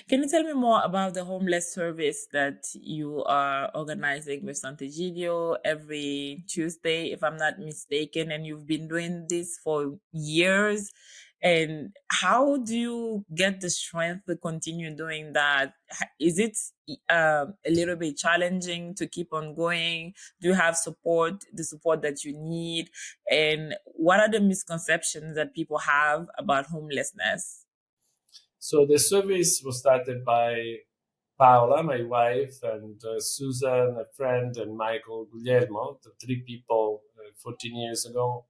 Can you tell me more about the homeless service that you are organizing with Sant'Egidio every Tuesday, if I'm not mistaken, and you've been doing this for years? And how do you get the strength to continue doing that? Is it a little bit challenging to keep on going? Do you have support, the support that you need? And what are the misconceptions that people have about homelessness? So the service was started by Paola, my wife, and Susan, a friend, and Michael Guglielmo, the three people 14 years ago,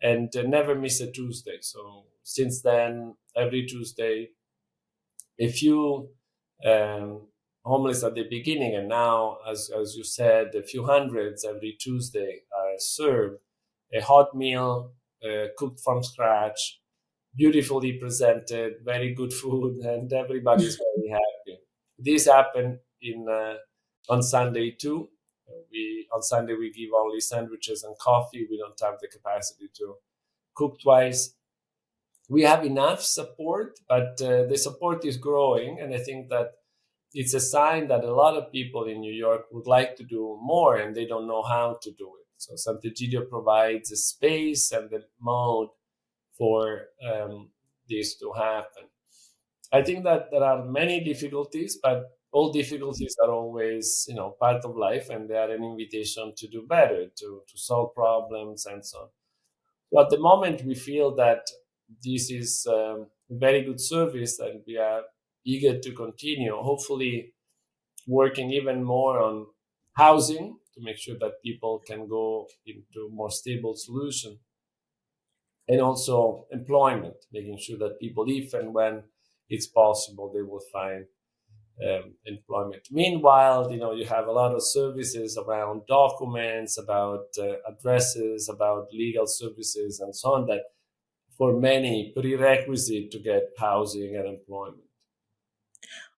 and never miss a Tuesday. So since then, every Tuesday, a few homeless at the beginning, and now, as you said, a few hundreds every Tuesday are served a hot meal cooked from scratch, beautifully presented, very good food, and everybody's very happy. This happened in on Sunday too. We on Sunday we give only sandwiches and coffee. We don't have the capacity to cook twice. We have enough support, but the support is growing, and I think that it's a sign that a lot of people in New York would like to do more, and they don't know how to do it. So Sant'Egidio provides a space and the mode for this to happen. I think that there are many difficulties, but all difficulties are always, part of life, and they are an invitation to do better, to solve problems, and so on. So at the moment, we feel that this is a very good service, and we are eager to continue. Hopefully, working even more on housing to make sure that people can go into more stable solution, and also employment, making sure that people, if and when it's possible, they will find employment. Meanwhile, you have a lot of services around documents, about addresses, about legal services, and so on, that for many prerequisite to get housing and employment.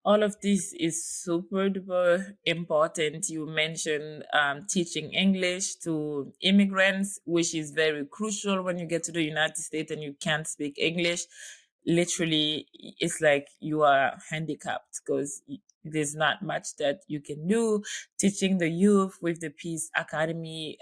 All of this is super duper important. You mentioned teaching English to immigrants, which is very crucial when you get to the United States and you can't speak English. literally it's like you are handicapped because there's not much that you can do. Teaching the youth with the Peace Academy,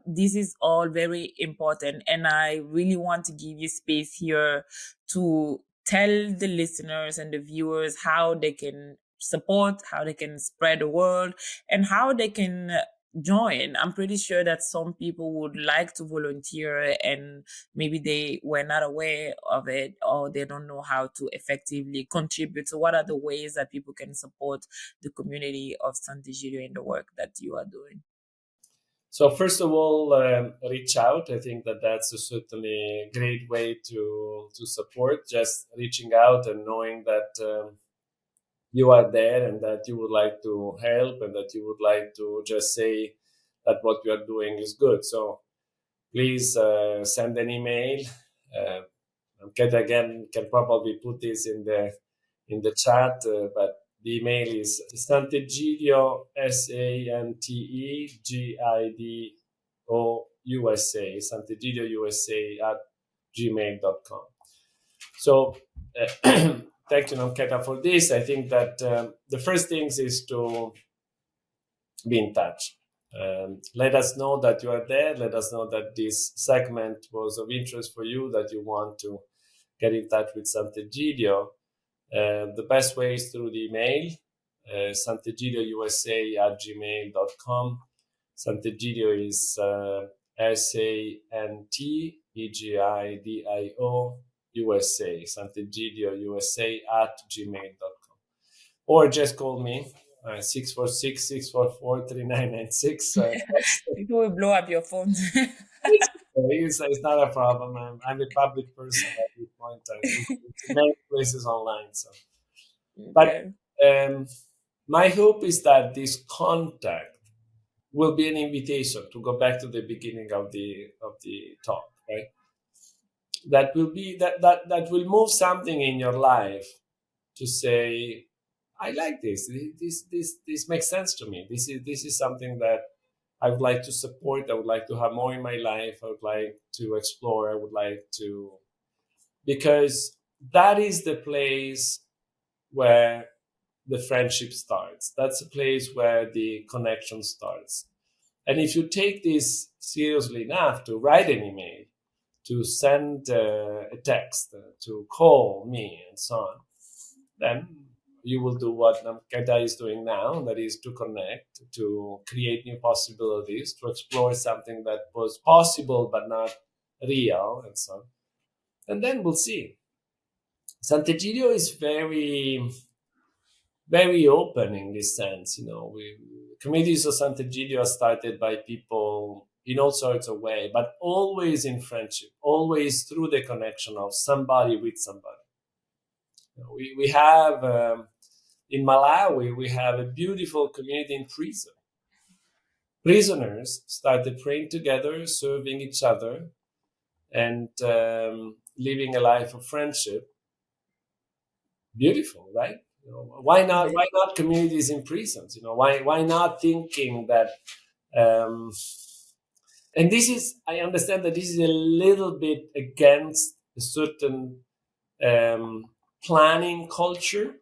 this is all very important, and I really want to give you space here to tell the listeners and the viewers how they can support, how they can spread the word, and how they can join. I'm pretty sure that some people would like to volunteer and maybe they were not aware of it, or they don't know how to effectively contribute. So what are the ways that people can support the community of Sant'Egidio in the work that you are doing? So first of all, reach out. I think that that's a certainly great way to support. Just reaching out and knowing that you are there and that you would like to help and that you would like to just say that what you are doing is good. So please send an email. Uh, Kate again can probably put this in the chat, but the email is Sant'Egidio, Sant'Egidio, Sant'Egidio USA at gmail.com. So thank you, Namketa, for this. I think that the first things is to be in touch. Let us know that you are there. Let us know that this segment was of interest for you, that you want to get in touch with Sant'Egidio. The best way is through the email, sant'egidiousa at gmail.com. Sant'Egidio is Sant'Egidio USA, Sant'Egidio USA at gmail.com. Or just call me, 646-644-3996. People will blow up your phone. It's not a problem. I'm a public person at this point. It's many places online. So, but Okay. my hope is that this contact will be an invitation to go back to the beginning of the talk, right? That will be that will move something in your life to say, I like this. This makes sense to me. This is something that I would like to support. I would like to have more in my life. I would like to explore. I would like to, because that is the place where the friendship starts. That's a place where the connection starts. And if you take this seriously enough to write an email, to send a text, to call me, and so on, then you will do what Namketa is doing now, that is to connect, to create new possibilities, to explore something that was possible but not real, and so on. And then we'll see. Sant'Egidio is very, very open in this sense. Communities of Sant'Egidio are started by people in all sorts of ways, but always in friendship, always through the connection of somebody with somebody. We have in Malawi, we have a beautiful community in prison. Prisoners started praying together, serving each other, and living a life of friendship. Beautiful, right? Why not? Why not communities in prisons? Why not thinking that? And this is, I understand that this is a little bit against a certain planning culture,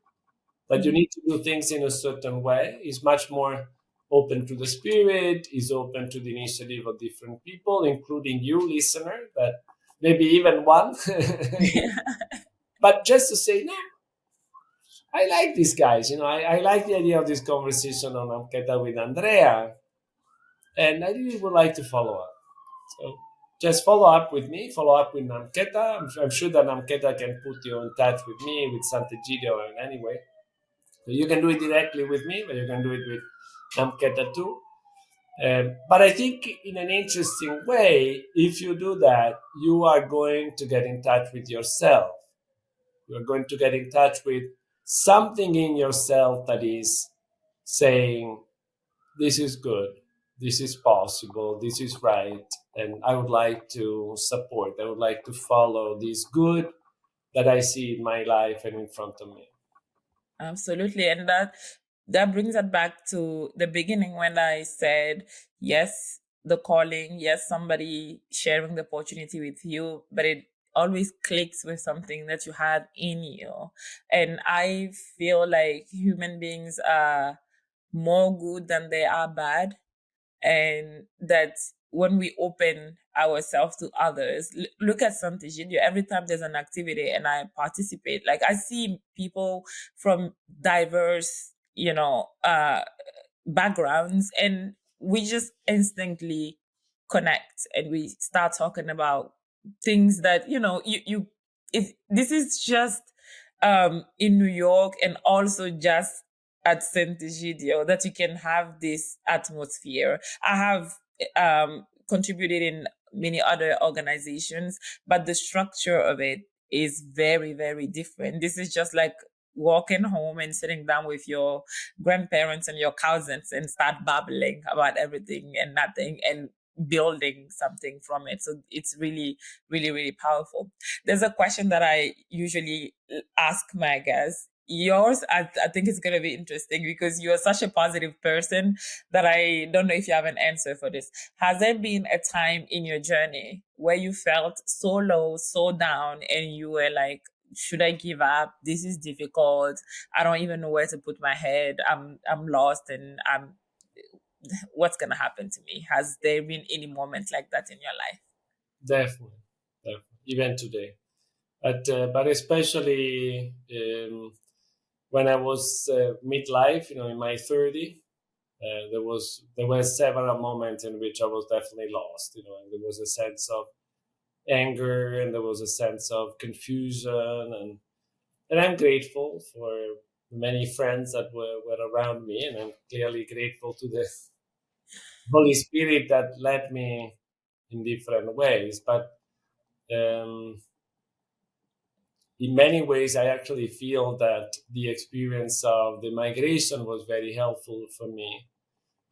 that you need to do things in a certain way. Is much more open to the spirit, is open to the initiative of different people, including you, listener, that maybe even one. But just to say, no, I like these guys. I like the idea of this conversation on Amketa with Andrea, and I really would like to follow up. So just follow up with me, follow up with Namketa. I'm sure that Namketa can put you in touch with me, with Sant'Egidio in any way. So you can do it directly with me, but you can do it with Namketa too. But I think in an interesting way, if you do that, you are going to get in touch with yourself. You're going to get in touch with something in yourself that is saying, this is good, this is possible, this is right, and I would like to support, I would like to follow this good that I see in my life and in front of me. Absolutely. And that brings it back to the beginning when I said, yes, the calling, yes, somebody sharing the opportunity with you, but always clicks with something that you had in you. And I feel like human beings are more good than they are bad, and that when we open ourselves to others, look at Sant'Egidio. Every time there's an activity and I participate, like I see people from diverse, backgrounds, and we just instantly connect and we start talking about things that this is just in New York, and also just at Sant'Egidio, that you can have this atmosphere. I have contributed in many other organizations, but the structure of it is very, very different. This is just like walking home and sitting down with your grandparents and your cousins and start babbling about everything and nothing, and building something from it. So it's really, really, really powerful. There's a question that I usually ask my guests. Yours, I think it's going to be interesting because you are such a positive person that I don't know if you have an answer for this. Has there been a time in your journey where you felt so low, so down, and you were like, should I give up? This is difficult. I don't even know where to put my head. I'm lost, and what's gonna happen to me? Has there been any moment like that in your life? Definitely, definitely. Even today, but especially when I was midlife, in my 30, there were several moments in which I was definitely lost. And there was a sense of anger, and there was a sense of confusion, and I'm grateful for the many friends that were around me, and I'm clearly grateful to the Holy Spirit that led me in different ways. But um, in many ways, I actually feel that the experience of the migration was very helpful for me.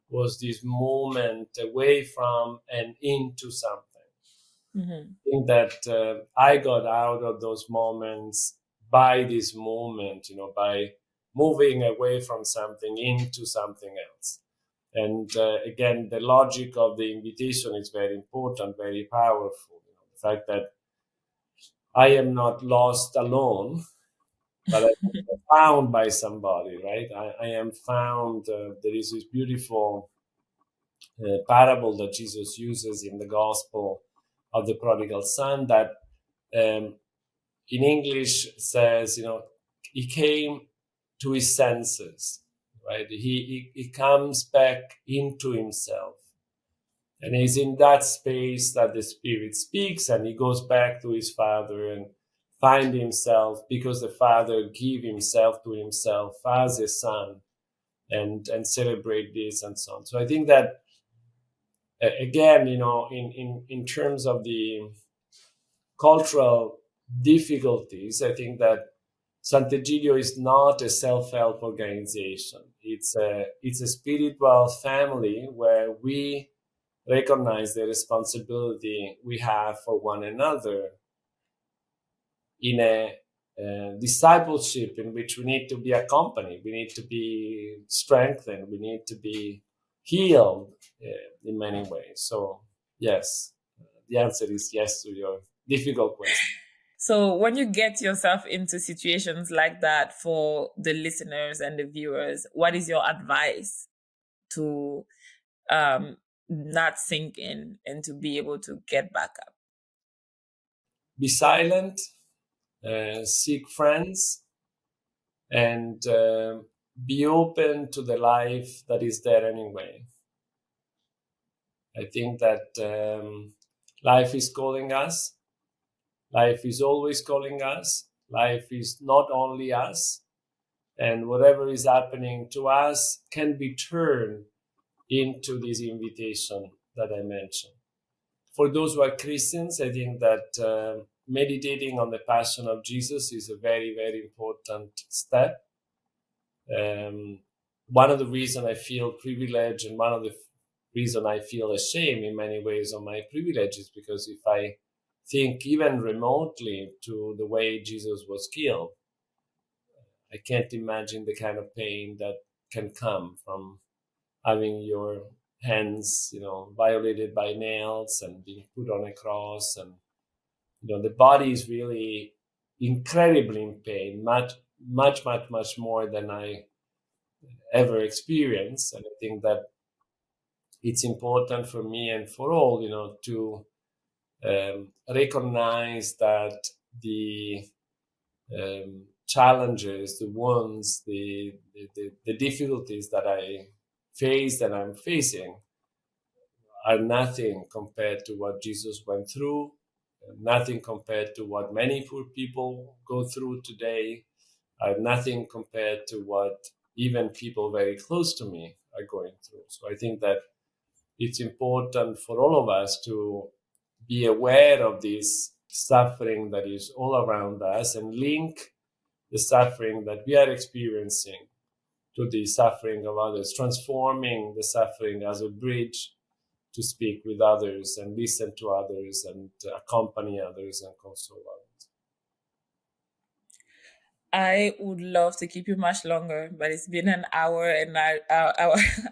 Was this moment away from and into something. Mm-hmm. I think that I got out of those moments by this moment, by moving away from something into something else. And again, the logic of the invitation is very important, very powerful. The fact that I am not lost alone, but I am found by somebody, right? I am found. There is this beautiful parable that Jesus uses in the Gospel of the prodigal son that um, in English says, he came to his senses, right? He comes back into himself. And it's in that space that the Spirit speaks, and he goes back to his Father and find himself, because the Father gave himself to himself as a son, and celebrate this and so on. So I think that again, in terms of the cultural difficulties, I think that Sant'Egidio is not a self-help organization. It's a spiritual family where we recognize the responsibility we have for one another in a discipleship in which we need to be accompanied, we need to be strengthened, we need to be healed in many ways. So, yes, the answer is yes to your difficult question. So when you get yourself into situations like that, for the listeners and the viewers, what is your advice to um, not sink in and to be able to get back up? Be silent, seek friends, and be open to the life that is there anyway. I think that life is calling us. Life is always calling us. Life is not only us. And whatever is happening to us can be turned into this invitation that I mentioned. For those who are Christians, I think that meditating on the passion of Jesus is a very, very important step. One of the reasons I feel privileged, and one of the reason I feel ashamed in many ways of my privilege, is because if I think even remotely to the way Jesus was killed, I can't imagine the kind of pain that can come from having your hands, violated by nails and being put on a cross, and the body is really incredibly in pain, much more than I ever experienced. And I think that it's important for me and for all, to recognize that the challenges, the wounds, the difficulties that I faced and I'm facing are nothing compared to what Jesus went through, nothing compared to what many poor people go through today, are nothing compared to what even people very close to me are going through. So I think that it's important for all of us to be aware of this suffering that is all around us and link the suffering that we are experiencing to the suffering of others, transforming the suffering as a bridge to speak with others and listen to others and accompany others and console others. I would love to keep you much longer, but it's been an hour, and I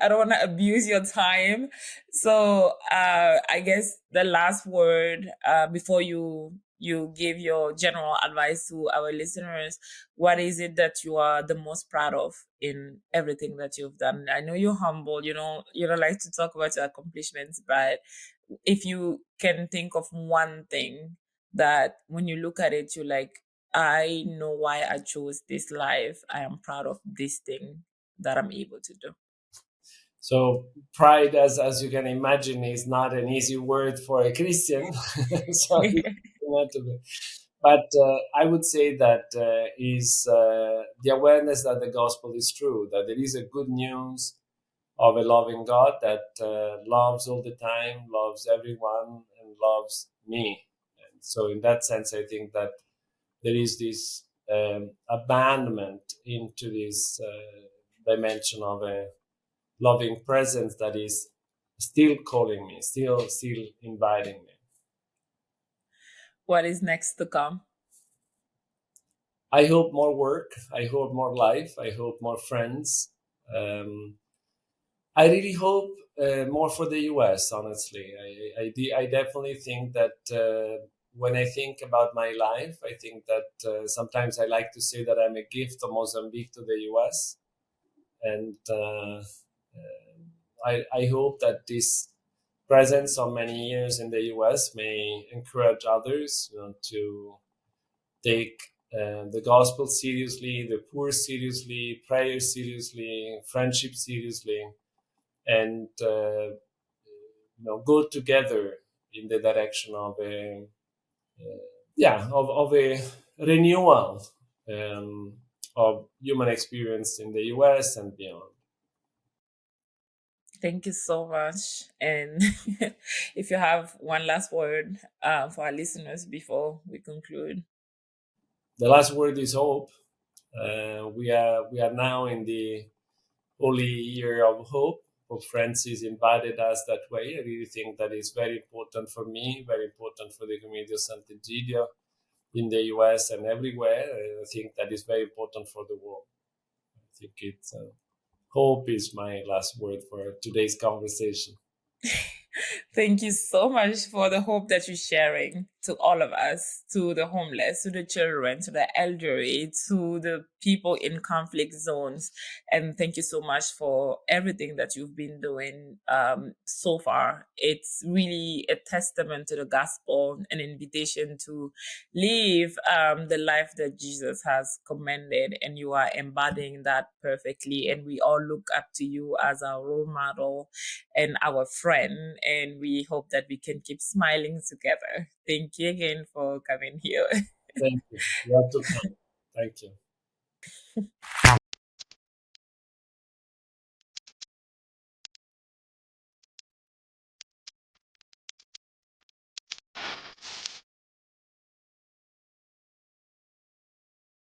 don't want to abuse your time. So I guess the last word before you give your general advice to our listeners, what is it that you are the most proud of in everything that you've done? I know you're humble. You don't like to talk about your accomplishments, but if you can think of one thing that when you look at it, you're like, I know why I chose this life. I am proud of this thing that I'm able to do. So pride, as you can imagine, is not an easy word for a Christian. So not to be. But I would say that is the awareness that the gospel is true, that there is a good news of a loving God that loves all the time, loves everyone, and loves me. And so, in that sense, I think that there is this abandonment into this dimension of a loving presence that is still calling me, still inviting me. What is next to come? I hope more work. I hope more life. I hope more friends. Um, I really hope more for the US, honestly. I definitely think that when I think about my life, I think that sometimes I like to say that I'm a gift of Mozambique to the US. And I hope that this presence of many years in the US may encourage others, to take the gospel seriously, the poor seriously, prayer seriously, friendship seriously, and go together in the direction of a of a renewal um, of human experience in the US and beyond. Thank you so much. And if you have one last word for our listeners before we conclude. The last word is hope. We are now in the holy year of hope. Pope Francis invited us that way. I really think that is very important for me, very important for the community of Sant'Egidio in the US and everywhere. I think that is very important for the world. I think it's hope is my last word for today's conversation. Thank you so much for the hope that you're sharing to all of us, to the homeless, to the children, to the elderly, to the people in conflict zones. And thank you so much for everything that you've been doing so far. It's really a testament to the gospel, an invitation to live the life that Jesus has commended, and you are embodying that perfectly. And we all look up to you as our role model and our friend, and we hope that we can keep smiling together. Thank you again for coming here. Thank you. You have to come. Thank you.